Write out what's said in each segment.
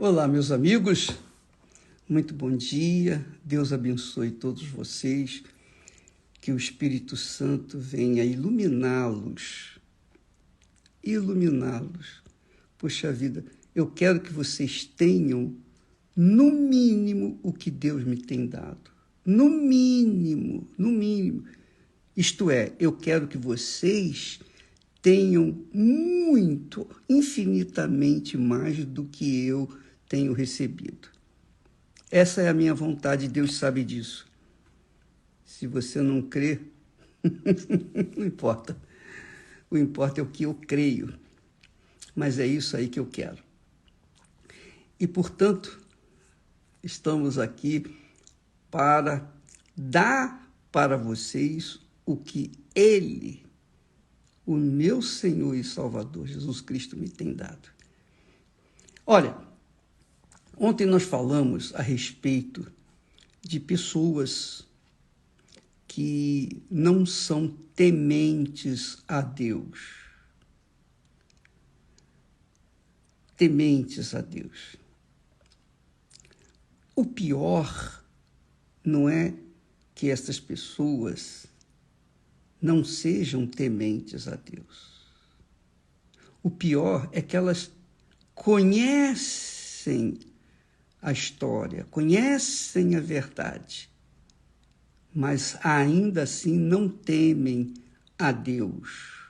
Olá, meus amigos, muito bom dia, Deus abençoe todos vocês, que o Espírito Santo venha iluminá-los. Poxa vida, eu quero que vocês tenham, no mínimo, o que Deus me tem dado. No mínimo. Isto é, eu quero que vocês tenham muito, infinitamente mais do que eu tenho recebido. Essa é a minha vontade, Deus sabe disso. Se você não crê, não importa. O que importa é o que eu creio. Mas é isso aí que eu quero. E, portanto, estamos aqui para dar para vocês o que Ele, o meu Senhor e Salvador, Jesus Cristo, me tem dado. Olha, ontem nós falamos a respeito de pessoas que não são tementes a Deus. Tementes a Deus. O pior não é que essas pessoas não sejam tementes a Deus. O pior é que elas conhecem a história, conhecem a verdade, mas ainda assim não temem a Deus.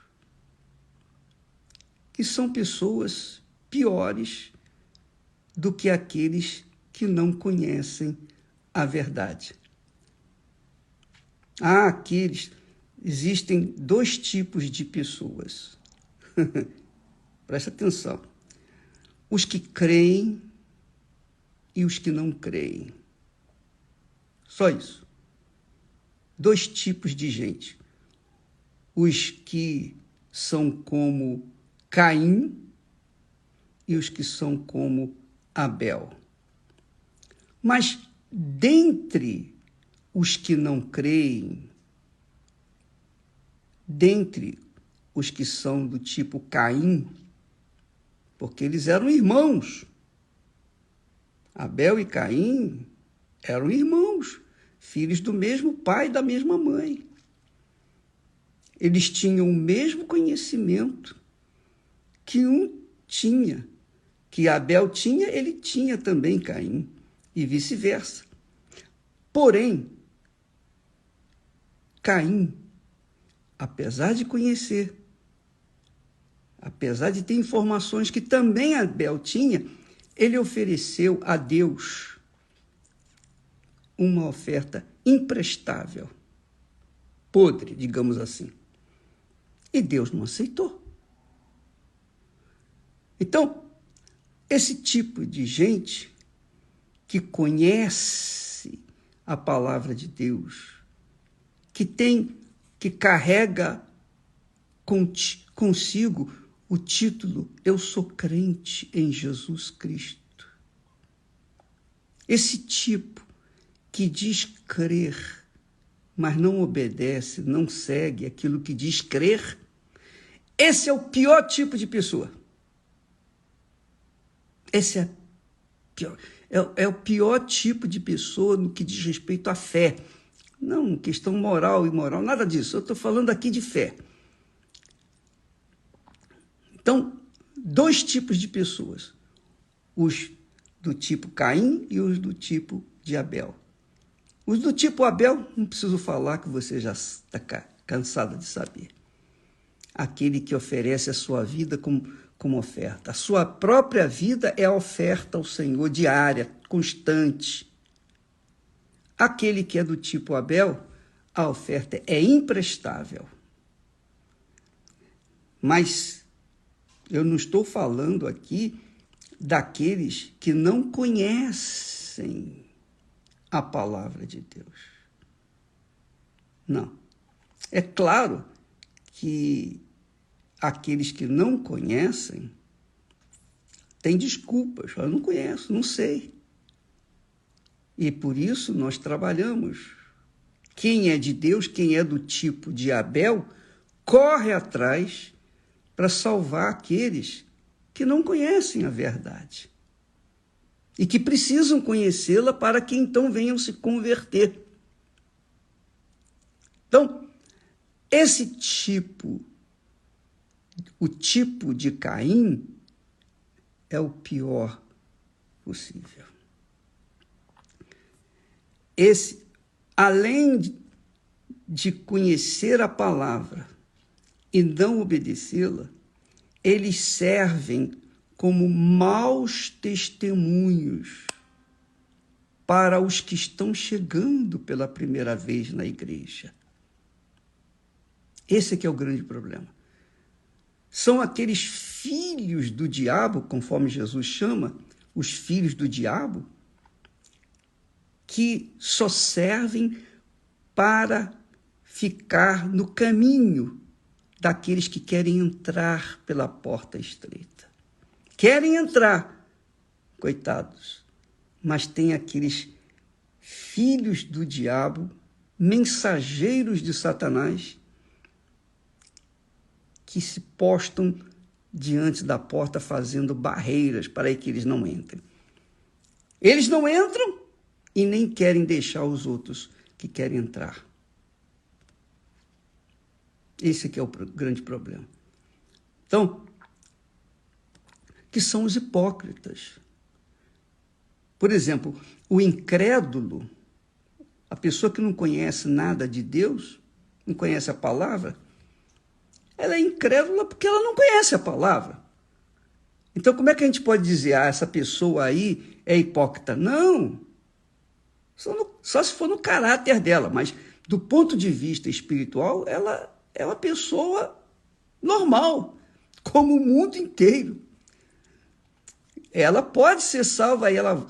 Que são pessoas piores do que aqueles que não conhecem a verdade. Existem dois tipos de pessoas. Presta atenção. Os que creem e os que não creem. Só isso. Dois tipos de gente. Os que são como Caim e os que são como Abel. Mas dentre os que não creem, dentre os que são do tipo Caim, porque eles eram irmãos. Abel e Caim eram irmãos, filhos do mesmo pai e da mesma mãe. Eles tinham o mesmo conhecimento que um tinha, que Abel tinha, ele tinha também Caim, e vice-versa. Porém, Caim, apesar de conhecer, apesar de ter informações que também Abel tinha, ele ofereceu a Deus uma oferta imprestável, podre, digamos assim. E Deus não aceitou. Então, esse tipo de gente que conhece a palavra de Deus, que carrega consigo o título "Eu sou crente em Jesus Cristo". Esse tipo que diz crer, mas não obedece, não segue aquilo que diz crer, esse é o pior tipo de pessoa. Esse é o pior tipo de pessoa no que diz respeito à fé. Não questão moral e imoral, nada disso. Eu estou falando aqui de fé. Então, dois tipos de pessoas. Os do tipo Caim e os do tipo de Abel. Os do tipo Abel, não preciso falar, que você já está cansado de saber. Aquele que oferece a sua vida como oferta. A sua própria vida é a oferta ao Senhor, diária, constante. Aquele que é do tipo Abel, a oferta é imprestável. Mas eu não estou falando aqui daqueles que não conhecem a palavra de Deus. Não. É claro que aqueles que não conhecem têm desculpas. Eu não conheço, não sei. E por isso nós trabalhamos. Quem é de Deus, quem é do tipo de Abel, corre atrás para salvar aqueles que não conhecem a verdade. e que precisam conhecê-la para que então venham se converter. Então, o tipo de Caim é o pior possível. Além de conhecer a palavra e não obedecê-la, eles servem como maus testemunhos para os que estão chegando pela primeira vez na igreja. Esse é que é o grande problema. São aqueles filhos do diabo, conforme Jesus chama, os filhos do diabo, que só servem para ficar no caminho daqueles que querem entrar pela porta estreita. Querem entrar, coitados, mas tem aqueles filhos do diabo, mensageiros de Satanás, que se postam diante da porta fazendo barreiras para que eles não entrem. Eles não entram e nem querem deixar os outros que querem entrar. Esse que é o grande problema. Então, que são os hipócritas. Por exemplo, o incrédulo, a pessoa que não conhece nada de Deus, não conhece a palavra, ela é incrédula porque ela não conhece a palavra. Então, como é que a gente pode dizer, essa pessoa aí é hipócrita? Não, só se for no caráter dela, mas do ponto de vista espiritual, ela é uma pessoa normal, como o mundo inteiro. Ela pode ser salva, e ela,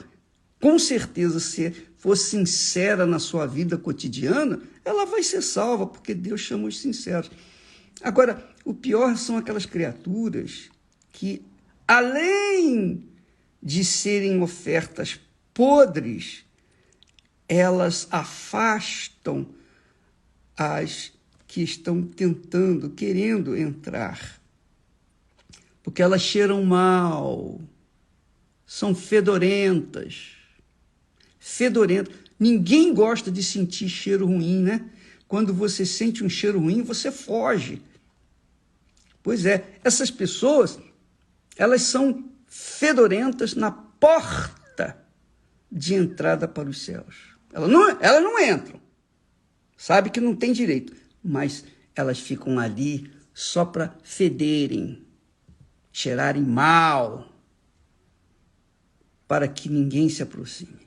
com certeza, se for sincera na sua vida cotidiana, ela vai ser salva, porque Deus chama os sinceros. Agora, o pior são aquelas criaturas que, além de serem ofertas podres, elas afastam as que estão querendo entrar, porque elas cheiram mal, são fedorentas. Ninguém gosta de sentir cheiro ruim, né? Quando você sente um cheiro ruim, você foge. Pois é, essas pessoas, elas são fedorentas na porta de entrada para os céus. Elas não entram, sabe que não tem direito, mas elas ficam ali só para federem, cheirarem mal, para que ninguém se aproxime.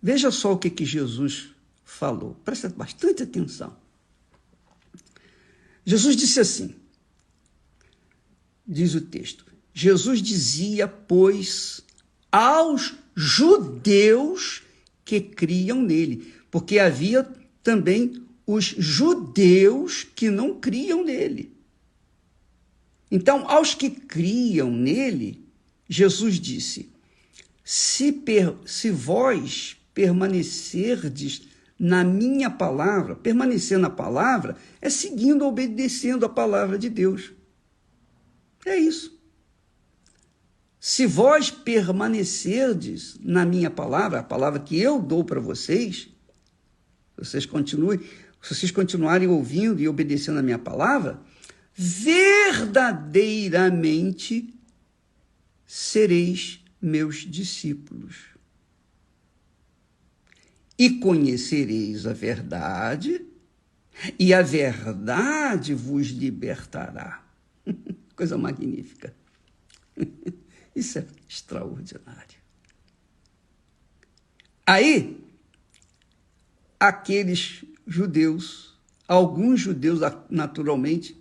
Veja só o que Jesus falou, presta bastante atenção. Jesus disse assim, diz o texto, Jesus dizia, pois, aos judeus que criam nele, porque havia também os judeus que não criam nele. Então, aos que criam nele, Jesus disse, se vós permanecerdes na minha palavra, permanecer na palavra é seguindo, obedecendo a palavra de Deus. É isso. Se vós permanecerdes na minha palavra, a palavra que eu dou para vocês, se vocês continuarem ouvindo e obedecendo a minha palavra, verdadeiramente sereis meus discípulos. E conhecereis a verdade, e a verdade vos libertará. Coisa magnífica. Isso é extraordinário. Aí, aqueles judeus, alguns judeus naturalmente,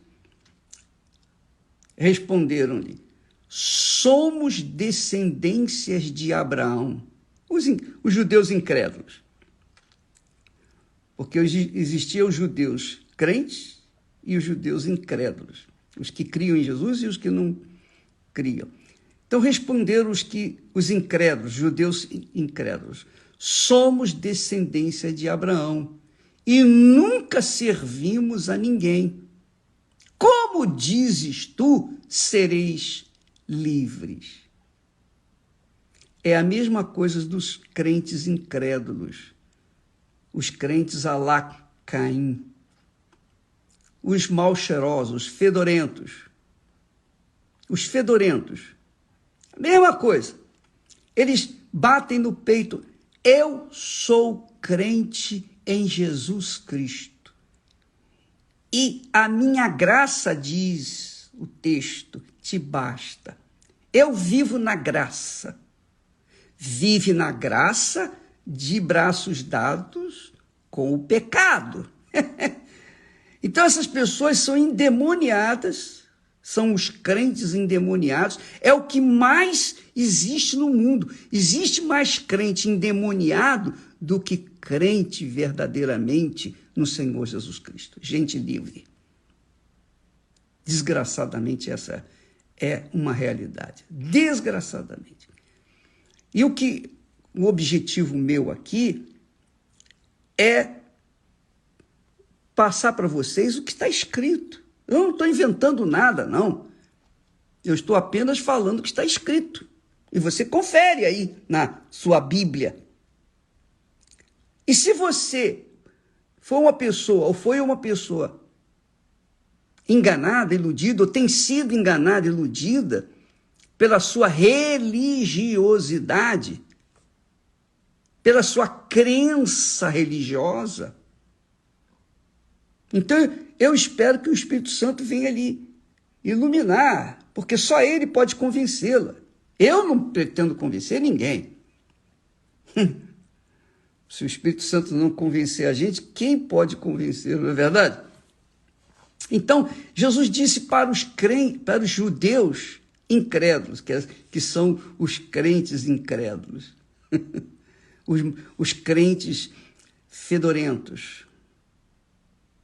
responderam-lhe, somos descendências de Abraão. Os judeus incrédulos. Porque existiam os judeus crentes e os judeus incrédulos. Os que criam em Jesus e os que não criam. Então responderam os incrédulos, judeus incrédulos, somos descendência de Abraão e nunca servimos a ninguém. Como dizes tu, sereis livres. É a mesma coisa dos crentes incrédulos, os crentes à la Caim, os mal cheirosos, fedorentos. Os fedorentos, a mesma coisa. Eles batem no peito. Eu sou crente em Jesus Cristo. E a minha graça, diz o texto, te basta. Eu vivo na graça. Vive na graça de braços dados com o pecado. Então essas pessoas são endemoniadas, são os crentes endemoniados, é o que mais existe no mundo. Existe mais crente endemoniado do que crente verdadeiramente no Senhor Jesus Cristo. Gente livre. Desgraçadamente, essa é uma realidade. Desgraçadamente. E o objetivo meu aqui é passar para vocês o que está escrito. Eu não estou inventando nada, não. Eu estou apenas falando o que está escrito. E você confere aí na sua Bíblia. E se você for uma pessoa, ou foi uma pessoa enganada, iludida, ou tem sido enganada, iludida pela sua religiosidade, pela sua crença religiosa, então eu espero que o Espírito Santo venha ali iluminar, porque só ele pode convencê-la. Eu não pretendo convencer ninguém. Se o Espírito Santo não convencer a gente, quem pode convencer, não é verdade? Então, Jesus disse para os judeus incrédulos, que são os crentes incrédulos, os crentes fedorentos,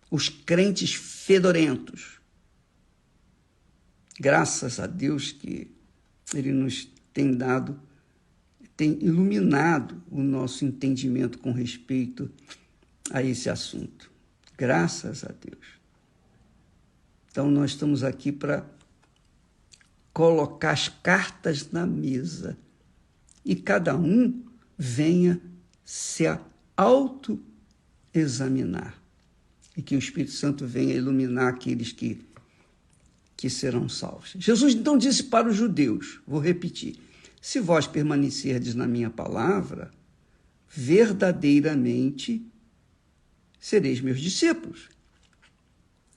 os crentes fedorentos. Graças a Deus que Ele nos tem dado, tem iluminado o nosso entendimento com respeito a esse assunto. Graças a Deus. Então, nós estamos aqui para colocar as cartas na mesa e cada um venha se autoexaminar. E que o Espírito Santo venha iluminar aqueles que serão salvos. Jesus então disse para os judeus, vou repetir, se vós permanecerdes na minha palavra, verdadeiramente sereis meus discípulos.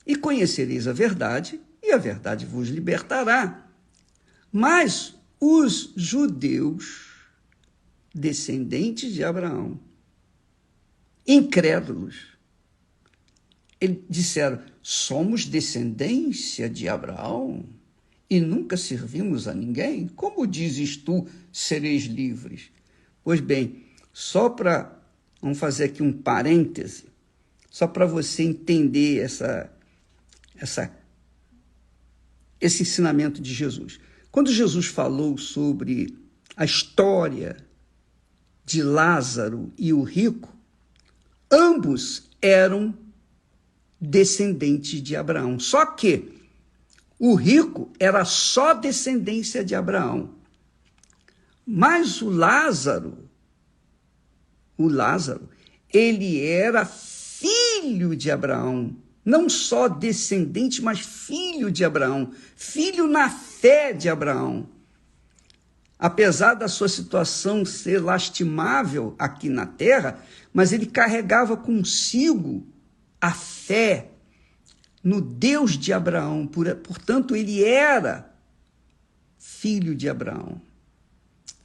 E conhecereis a verdade, e a verdade vos libertará. Mas os judeus, descendentes de Abraão, incrédulos, eles disseram, somos descendência de Abraão e nunca servimos a ninguém? Como dizes tu, sereis livres? Pois bem, vamos fazer aqui um parêntese, só para você entender esse ensinamento de Jesus. Quando Jesus falou sobre a história de Lázaro e o rico, ambos eram descendentes de Abraão. Só que o rico era só descendência de Abraão. Mas o Lázaro, ele era filho de Abraão. Não só descendente, mas filho de Abraão. Filho na fé de Abraão. Apesar da sua situação ser lastimável aqui na terra, mas ele carregava consigo a fé no Deus de Abraão, portanto, ele era filho de Abraão.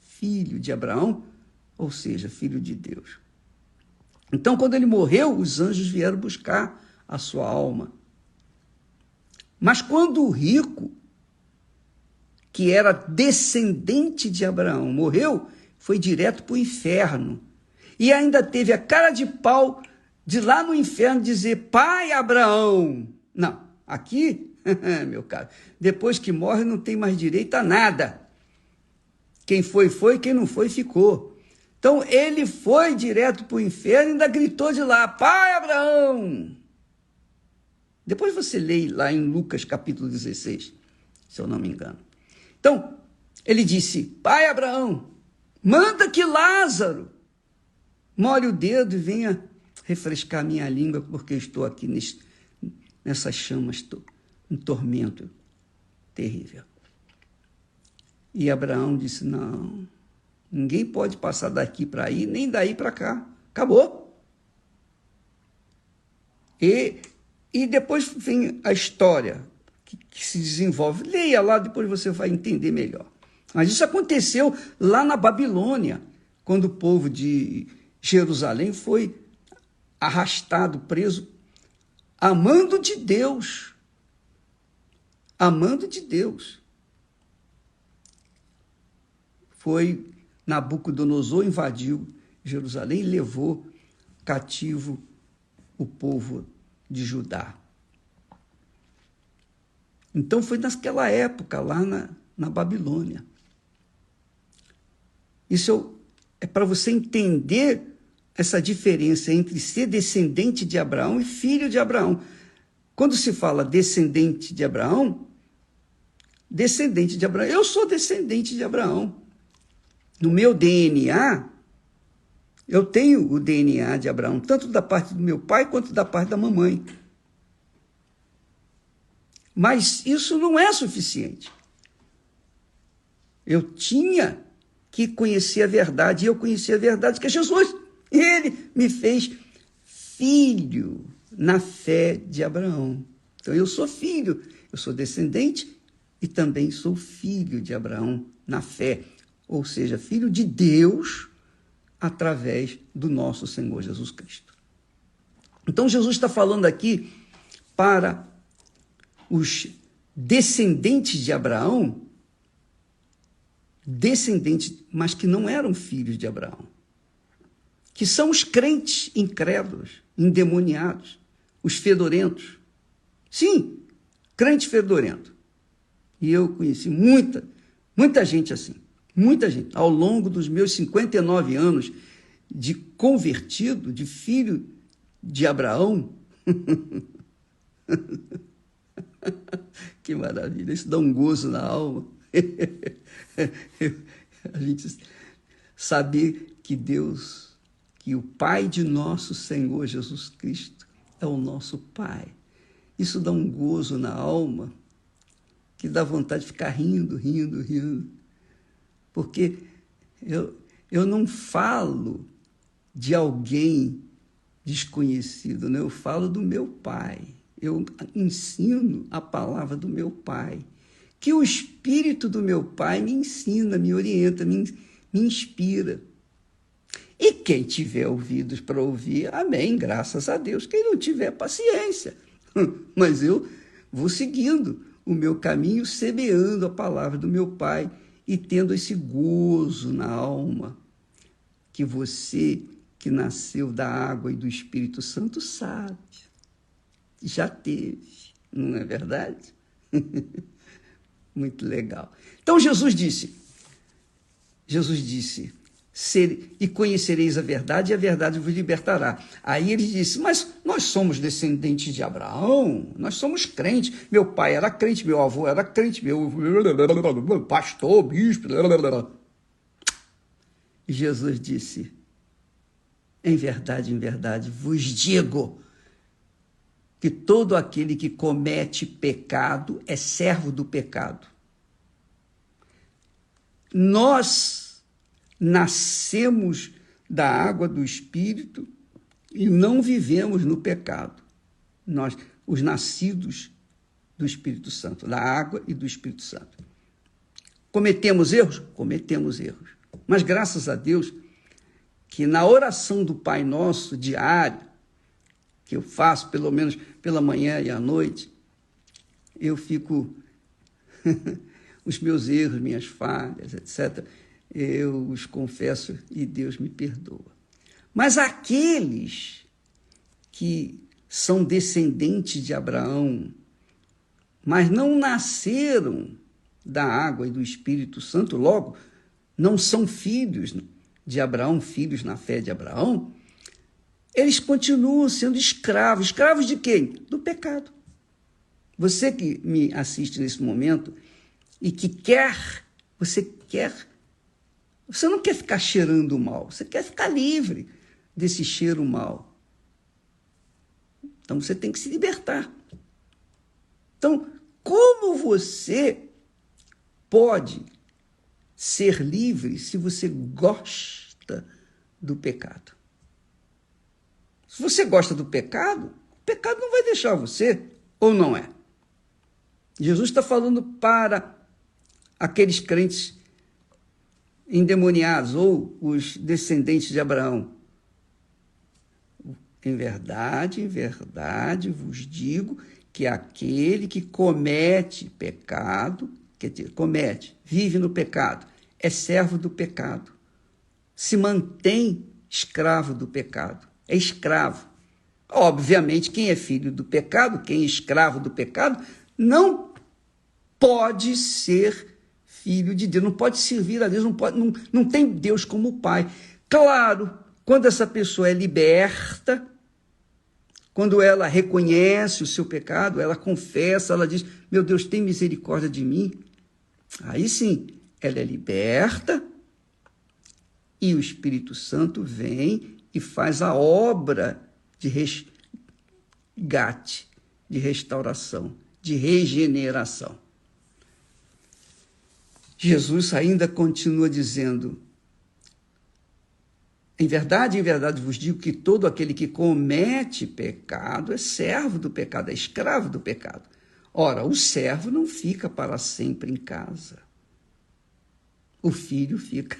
Filho de Abraão, ou seja, filho de Deus. Então, quando ele morreu, os anjos vieram buscar a sua alma. Mas quando o rico, que era descendente de Abraão, morreu, foi direto para o inferno. E ainda teve a cara de pau de lá no inferno dizer, pai Abraão. Não, aqui, meu caro, depois que morre não tem mais direito a nada. Quem foi, quem não foi, ficou. Então ele foi direto para o inferno e ainda gritou de lá, pai Abraão. Depois você lê lá em Lucas capítulo 16, se eu não me engano. Então, ele disse, pai Abraão, manda que Lázaro molhe o dedo e venha refrescar minha língua, porque eu estou aqui nessas chamas, estou em tormento terrível. E Abraão disse, não, ninguém pode passar daqui para aí, nem daí para cá. Acabou. E depois vem a história que se desenvolve. Leia lá, depois você vai entender melhor. Mas isso aconteceu lá na Babilônia, quando o povo de Jerusalém foi arrastado, preso, amando de Deus. Amando de Deus. Foi Nabucodonosor, invadiu Jerusalém e levou cativo o povo de Judá. Então foi naquela época, lá na Babilônia. Isso é para você entender essa diferença entre ser descendente de Abraão e filho de Abraão. Quando se fala descendente de Abraão, eu sou descendente de Abraão. No meu DNA, eu tenho o DNA de Abraão, tanto da parte do meu pai quanto da parte da mamãe. Mas isso não é suficiente. Eu tinha que conhecer a verdade, e eu conheci a verdade que é Jesus. E ele me fez filho na fé de Abraão. Então eu sou filho, eu sou descendente e também sou filho de Abraão na fé. Ou seja, filho de Deus através do nosso Senhor Jesus Cristo. Então Jesus está falando aqui para os descendentes de Abraão, descendentes, mas que não eram filhos de Abraão, que são os crentes incrédulos, endemoniados, os fedorentos. Sim, crente fedorento. E eu conheci muita gente assim, muita gente. Ao longo dos meus 59 anos de convertido, de filho de Abraão, que maravilha, isso dá um gozo na alma. A gente saber que Deus, que o Pai de nosso Senhor Jesus Cristo é o nosso Pai. Isso dá um gozo na alma que dá vontade de ficar rindo. Porque eu não falo de alguém desconhecido, né? Eu falo do meu Pai. Eu ensino a palavra do meu Pai. Que o Espírito do meu Pai me ensina, me orienta, me inspira. E quem tiver ouvidos para ouvir, amém, graças a Deus. Quem não tiver, paciência. Mas eu vou seguindo o meu caminho, semeando a palavra do meu Pai e tendo esse gozo na alma que você que nasceu da água e do Espírito Santo sabe. Já teve, não é verdade? Muito legal. Então Jesus disse, e conhecereis a verdade, e a verdade vos libertará. Aí ele disse, mas nós somos descendentes de Abraão, nós somos crentes. Meu pai era crente, meu avô era crente, meu pastor, bispo. E Jesus disse, em verdade, vos digo que todo aquele que comete pecado é servo do pecado. Nós nascemos da água do Espírito e não vivemos no pecado. Nós, os nascidos do Espírito Santo, da água e do Espírito Santo. Cometemos erros? Cometemos erros. Mas graças a Deus que na oração do Pai Nosso diária, que eu faço pelo menos pela manhã e à noite, eu fico, os meus erros, minhas falhas, etc., eu os confesso e Deus me perdoa. Mas aqueles que são descendentes de Abraão, mas não nasceram da água e do Espírito Santo, logo, não são filhos de Abraão, filhos na fé de Abraão, eles continuam sendo escravos. Escravos de quem? Do pecado. Você que me assiste nesse momento e que você não quer ficar cheirando mal, você quer ficar livre desse cheiro mal. Então você tem que se libertar. Então, como você pode ser livre se você gosta do pecado? Se você gosta do pecado, o pecado não vai deixar você, ou não é? Jesus está falando para aqueles crentes endemoniados ou os descendentes de Abraão. Em verdade vos digo que aquele que comete pecado, quer dizer, vive no pecado, é servo do pecado, se mantém escravo do pecado, é escravo. Obviamente, quem é filho do pecado, quem é escravo do pecado, não pode ser filho de Deus, não pode servir a Deus, não tem Deus como pai. Claro, quando essa pessoa é liberta, quando ela reconhece o seu pecado, ela confessa, ela diz, meu Deus, tem misericórdia de mim. Aí sim, ela é liberta e o Espírito Santo vem e faz a obra de resgate, de restauração, de regeneração. Jesus ainda continua dizendo, em verdade vos digo que todo aquele que comete pecado é servo do pecado, é escravo do pecado. Ora, o servo não fica para sempre em casa. O filho fica.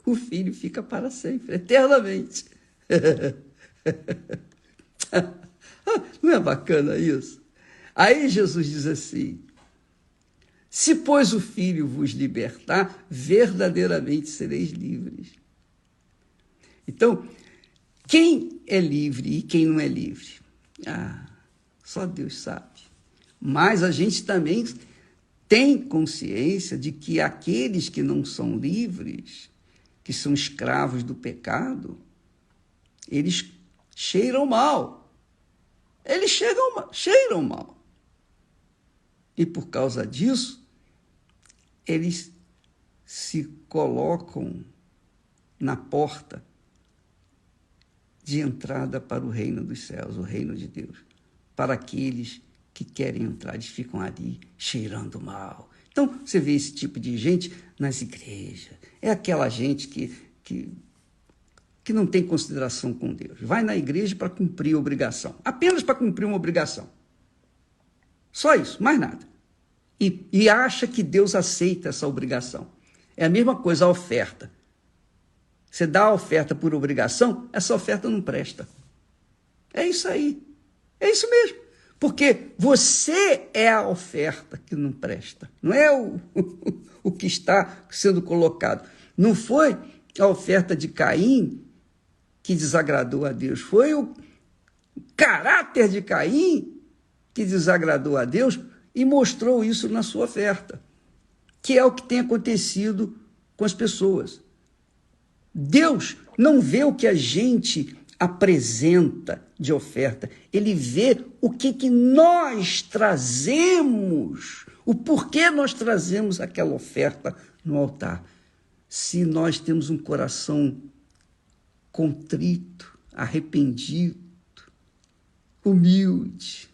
O filho fica para sempre, eternamente. Não é bacana isso? Aí Jesus diz assim, se, pois, o Filho vos libertar, verdadeiramente sereis livres. Então, quem é livre e quem não é livre? Só Deus sabe. Mas a gente também tem consciência de que aqueles que não são livres, que são escravos do pecado, eles cheiram mal. Eles cheiram mal. E por causa disso, eles se colocam na porta de entrada para o reino dos céus, o reino de Deus. Para aqueles que querem entrar, eles ficam ali cheirando mal. Então, você vê esse tipo de gente nas igrejas. É aquela gente que não tem consideração com Deus. Vai na igreja para cumprir a obrigação. Apenas para cumprir uma obrigação. Só isso, mais nada. E acha que Deus aceita essa obrigação. É a mesma coisa a oferta. Você dá a oferta por obrigação, essa oferta não presta. É isso aí. É isso mesmo. Porque você é a oferta que não presta. Não é o que está sendo colocado. Não foi a oferta de Caim que desagradou a Deus. Foi o caráter de Caim que desagradou a Deus e mostrou isso na sua oferta, que é o que tem acontecido com as pessoas. Deus não vê o que a gente apresenta de oferta, ele vê o que nós trazemos, o porquê nós trazemos aquela oferta no altar. Se nós temos um coração contrito, arrependido, humilde,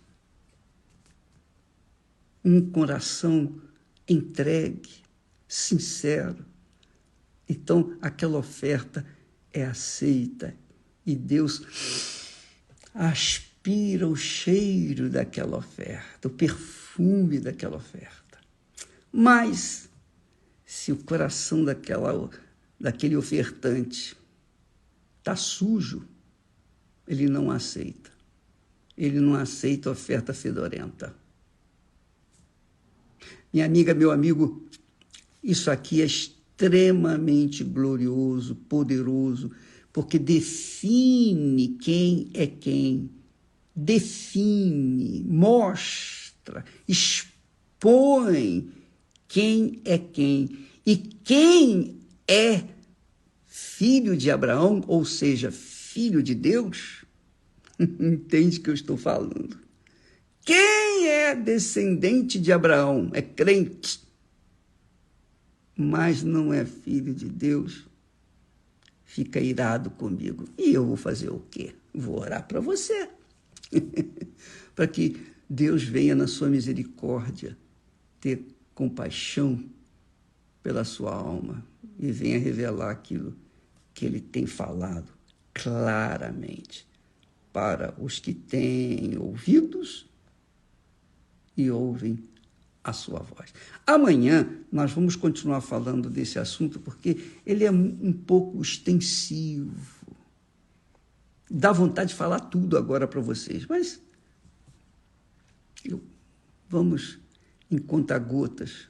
um coração entregue, sincero, então aquela oferta é aceita e Deus aspira o cheiro daquela oferta, o perfume daquela oferta. Mas se o coração daquele ofertante está sujo, ele não aceita. Ele não aceita a oferta fedorenta. Minha amiga, meu amigo, isso aqui é extremamente glorioso, poderoso, porque define quem é quem, define, mostra, expõe quem é quem. E quem é filho de Abraão, ou seja, filho de Deus, entende o que eu estou falando? Quem é descendente de Abraão, é crente, mas não é filho de Deus, fica irado comigo. E eu vou fazer o quê? Vou orar para você. Para que Deus venha na sua misericórdia ter compaixão pela sua alma e venha revelar aquilo que ele tem falado claramente para os que têm ouvidos e ouvem a sua voz. Amanhã nós vamos continuar falando desse assunto porque ele é um pouco extensivo. Dá vontade de falar tudo agora para vocês, mas vamos em conta-gotas.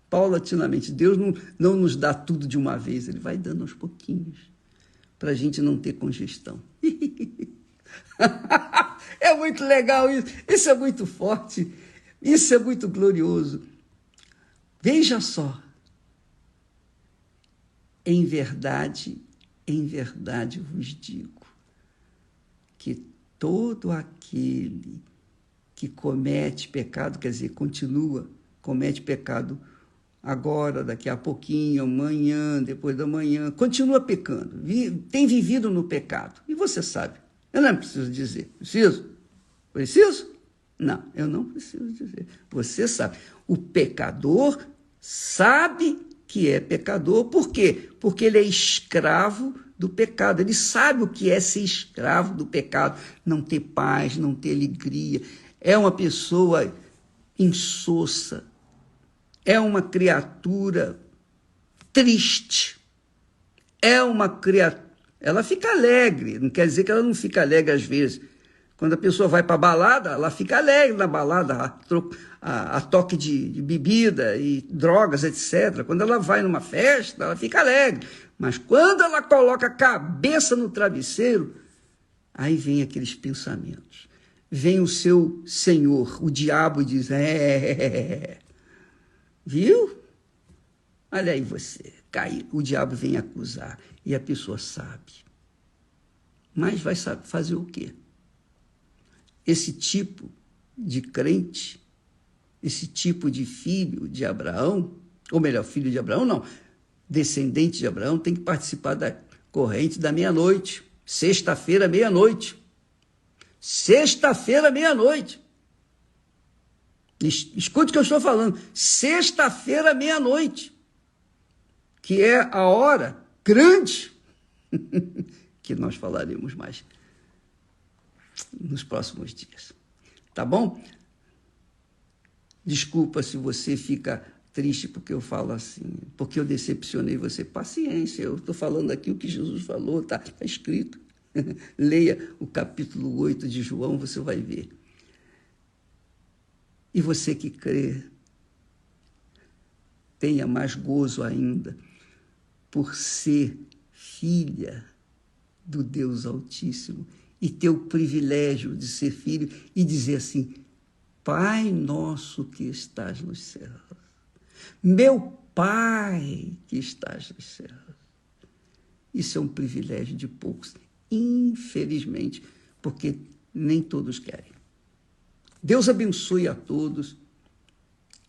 Paulatinamente. Deus não nos dá tudo de uma vez, ele vai dando aos pouquinhos, para a gente não ter congestão. É muito legal isso, isso é muito forte, isso é muito glorioso. Veja só, em verdade vos digo, que todo aquele que comete pecado, quer dizer, comete pecado agora, daqui a pouquinho, amanhã, depois da manhã, continua pecando, tem vivido no pecado. E você sabe, eu não preciso dizer. Preciso? Preciso? Não, eu não preciso dizer. Você sabe. O pecador sabe que é pecador. Por quê? Porque ele é escravo do pecado. Ele sabe o que é ser escravo do pecado. Não ter paz, não ter alegria. É uma pessoa insossa. É uma criatura triste. É uma criatura... Ela fica alegre, não quer dizer que ela não fica alegre às vezes. Quando a pessoa vai para a balada, ela fica alegre na balada, a toque de bebida e drogas, etc. Quando ela vai numa festa, ela fica alegre. Mas quando ela coloca a cabeça no travesseiro, aí vem aqueles pensamentos. Vem o seu senhor, o diabo, e diz, viu? Olha aí você, caiu. O diabo vem acusar e a pessoa sabe. Mas vai fazer o quê? Esse tipo de crente, esse tipo de filho de Abraão, ou melhor, filho de Abraão não, descendente de Abraão, tem que participar da corrente da meia-noite, sexta-feira, meia-noite. Sexta-feira, meia-noite. Escute o que eu estou falando. Sexta-feira, meia-noite, que é a hora grande que nós falaremos mais nos próximos dias. Tá bom? Desculpa se você fica triste porque eu falo assim, porque eu decepcionei você. Paciência, eu estou falando aqui o que Jesus falou, está escrito. Leia o capítulo 8 de João, você vai ver. E você que crê, tenha mais gozo ainda por ser filha do Deus Altíssimo e ter o privilégio de ser filho e dizer assim, Pai nosso que estás nos céus, meu Pai que estás nos céus. Isso é um privilégio de poucos, infelizmente, porque nem todos querem. Deus abençoe a todos,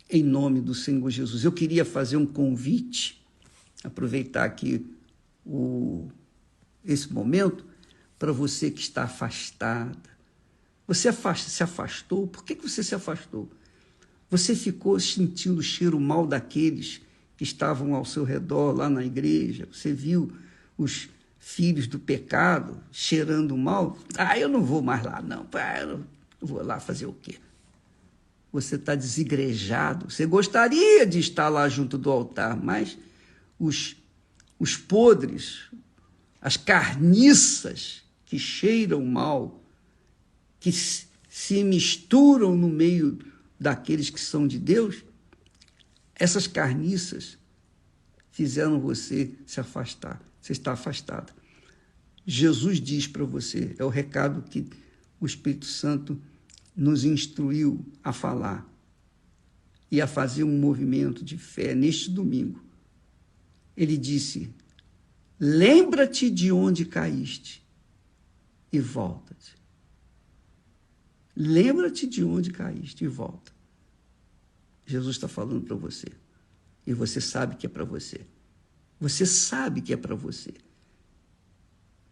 em nome do Senhor Jesus. Eu queria fazer um convite, aproveitar aqui esse momento, para você que está afastada. Você se afastou? Por que você se afastou? Você ficou sentindo o cheiro mal daqueles que estavam ao seu redor, lá na igreja? Você viu os filhos do pecado cheirando mal? Eu não vou mais lá, não. Eu vou lá fazer o quê? Você está desigrejado. Você gostaria de estar lá junto do altar, mas os podres, as carniças que cheiram mal, que se misturam no meio daqueles que são de Deus, essas carniças fizeram você se afastar. Você está afastado. Jesus diz para você, é o recado que o Espírito Santo nos instruiu a falar e a fazer um movimento de fé neste domingo. Ele disse, lembra-te de onde caíste e volta-te. Lembra-te de onde caíste e volta. Jesus está falando para você. E você sabe que é para você. Você sabe que é para você.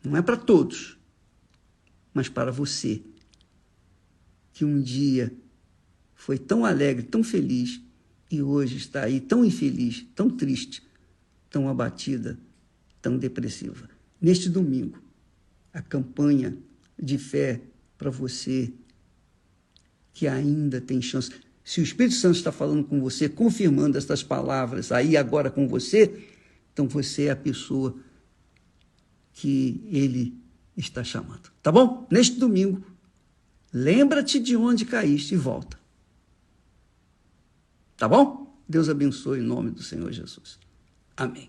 Não é para todos, mas para você, que um dia foi tão alegre, tão feliz, e hoje está aí tão infeliz, tão triste, tão abatida, tão depressiva. Neste domingo, a campanha de fé para você que ainda tem chance. Se o Espírito Santo está falando com você, confirmando essas palavras aí agora com você, então você é a pessoa que ele está chamando. Tá bom? Neste domingo, lembra-te de onde caíste e volta. Tá bom? Deus abençoe em nome do Senhor Jesus. Amém.